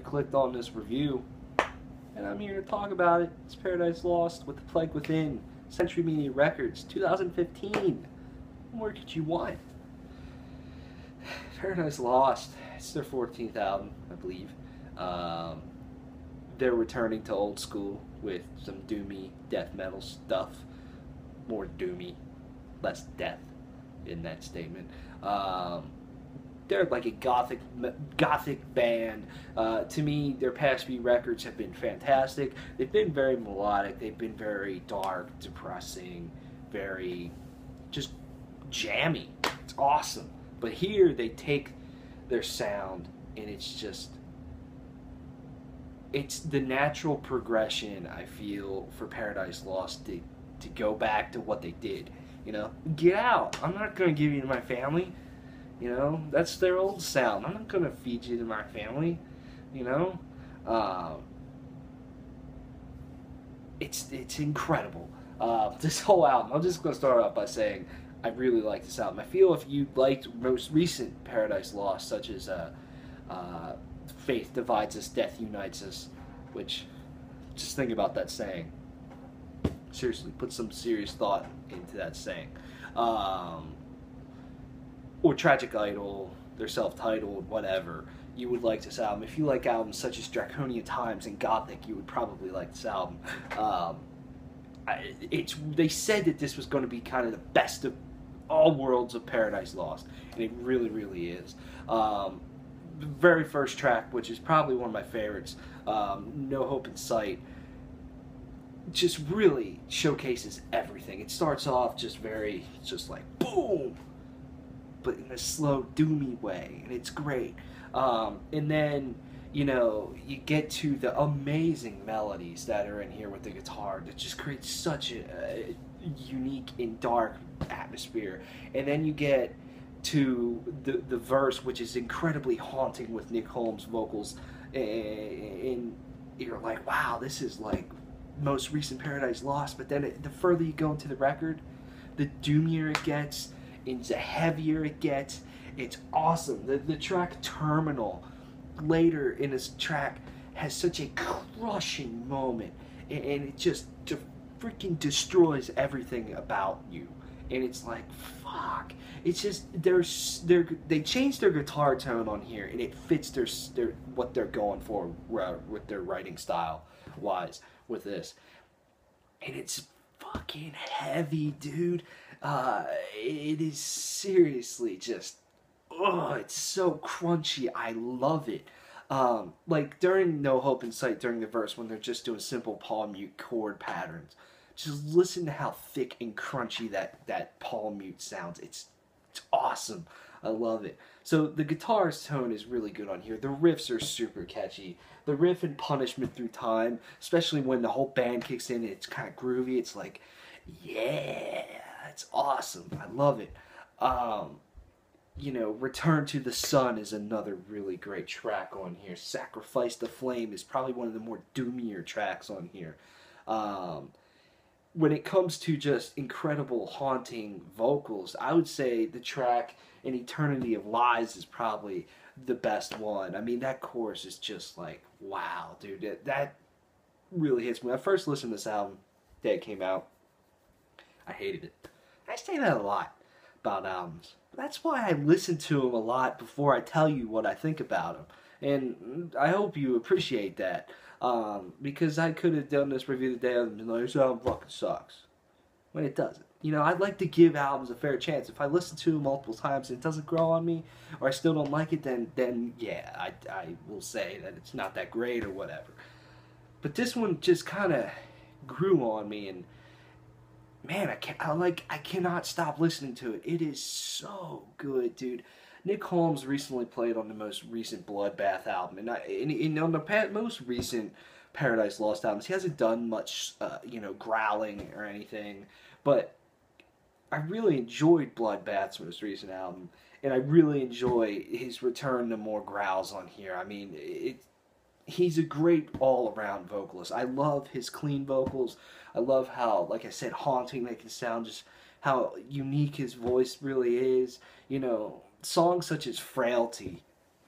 you clicked on this review, and I'm here to talk about it. It's Paradise Lost with The Plague Within, Century Media Records, 2015. What more could you want? Paradise Lost, it's their 14th album, I believe. They're returning to old school with some doomy death metal stuff. More doomy, less death in that statement. They're like a gothic band. To me, their past few records have been fantastic. They've been very melodic. They've been very dark, depressing, very just jammy. It's awesome. But here they take their sound and it's the natural progression, I feel, for Paradise Lost to go back to what they did. You know, get out. I'm not going to give you to my family. You know, that's their old sound. I'm not going to feed you to my family. You know, it's incredible. This whole album, I'm just going to start off by saying I really like this album. I feel if you liked most recent Paradise Lost, such as Faith Divides Us, Death Unites Us, which, just think about that saying. Seriously, put some serious thought into that saying. Or Tragic Idol, they're self-titled, whatever. You would like this album. If you like albums such as Draconian Times and Gothic, you would probably like this album. They said that this was going to be kind of the best of all worlds of Paradise Lost, and it really, really is. The very first track, which is probably one of my favorites, No Hope in Sight, just really showcases everything. It starts off just like boom, but in a slow, doomy way, and it's great. And then, you know, you get to the amazing melodies that are in here with the guitar that just creates such a unique and dark atmosphere. And then you get to the verse, which is incredibly haunting with Nick Holmes' vocals, and you're like, wow, this is like most recent Paradise Lost. But then the further you go into the record, the doomier it gets, and the heavier it gets. It's awesome. The track Terminal later in this track has such a crushing moment, and it just freaking destroys everything about you. And it's like, fuck. It's just they changed their guitar tone on here, and it fits their what they're going for with their writing style wise with this. And it's fucking heavy, dude. It is seriously just, oh, it's so crunchy. I love it. Like during No Hope in Sight, during the verse, when they're just doing simple palm mute chord patterns, just listen to how thick and crunchy that palm mute sounds. It's awesome. I love it. So the guitar's tone is really good on here. The riffs are super catchy. The riff in Punishment Through Time, especially when the whole band kicks in, it's kind of groovy. It's like, yeah, it's awesome. I love it. You know, Return to the Sun is another really great track on here. Sacrifice the Flame is probably one of the more doomier tracks on here. When it comes to just incredible, haunting vocals, I would say the track An Eternity of Lies is probably the best one. I mean, that chorus is just like, wow, dude. That really hits me. When I first listened to this album, the day it came out, I hated it. I say that a lot about albums. That's why I listen to them a lot before I tell you what I think about them. And I hope you appreciate that. Because I could have done this review the day and been like, this album fucking sucks. When it doesn't. You know, I'd like to give albums a fair chance. If I listen to them multiple times and it doesn't grow on me, or I still don't like it, then yeah, I will say that it's not that great or whatever. But this one just kind of grew on me, and man, I cannot stop listening to it. It is so good, dude. Nick Holmes recently played on the most recent Bloodbath album, and on the most recent Paradise Lost albums, he hasn't done much, you know, growling or anything, but I really enjoyed Bloodbath's most recent album, and I really enjoy his return to more growls on here. I mean, he's a great all-around vocalist. I love his clean vocals. I love how, like I said, haunting they can sound, just how unique his voice really is. You know, songs such as Frailty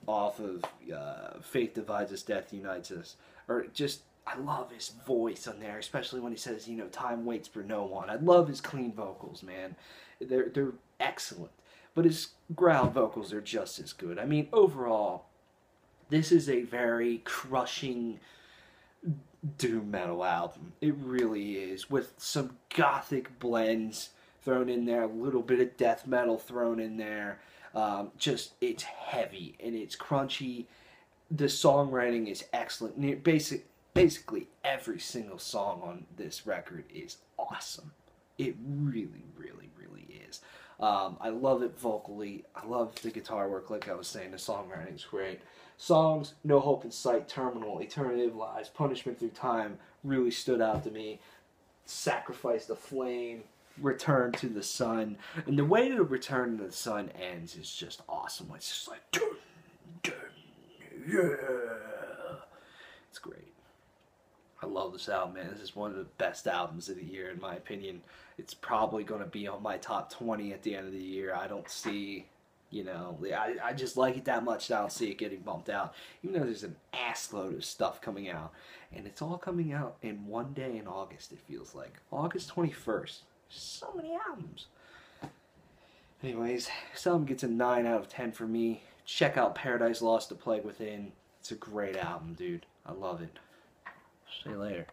off of Faith Divides Us, Death Unites Us. Or just, I love his voice on there, especially when he says, you know, time waits for no one. I love his clean vocals, man. They're excellent. But his growl vocals are just as good. I mean, overall, this is a very crushing doom metal album. It really is, with some gothic blends thrown in there, a little bit of death metal thrown in there. Just, it's heavy and it's crunchy. The songwriting is excellent. Basically, every single song on this record is awesome. It really, really, really is. I love it vocally. I love the guitar work, like I was saying. The songwriting's great. Songs, No Hope in Sight, Terminal, Eternity of Lies, Punishment Through Time really stood out to me. Sacrifice the Flame, Return to the Sun. And the way the Return to the Sun ends is just awesome. It's just like, dun, dun, yeah. It's great. I love this album, man. This is one of the best albums of the year, in my opinion. It's probably going to be on my top 20 at the end of the year. I don't see, you know, I just like it that much that I don't see it getting bumped out. Even though there's an assload of stuff coming out. And it's all coming out in one day in August, it feels like. August 21st. So many albums. Anyways, this album gets a 9 out of 10 for me. Check out Paradise Lost: The Plague Within. It's a great album, dude. I love it. See you later.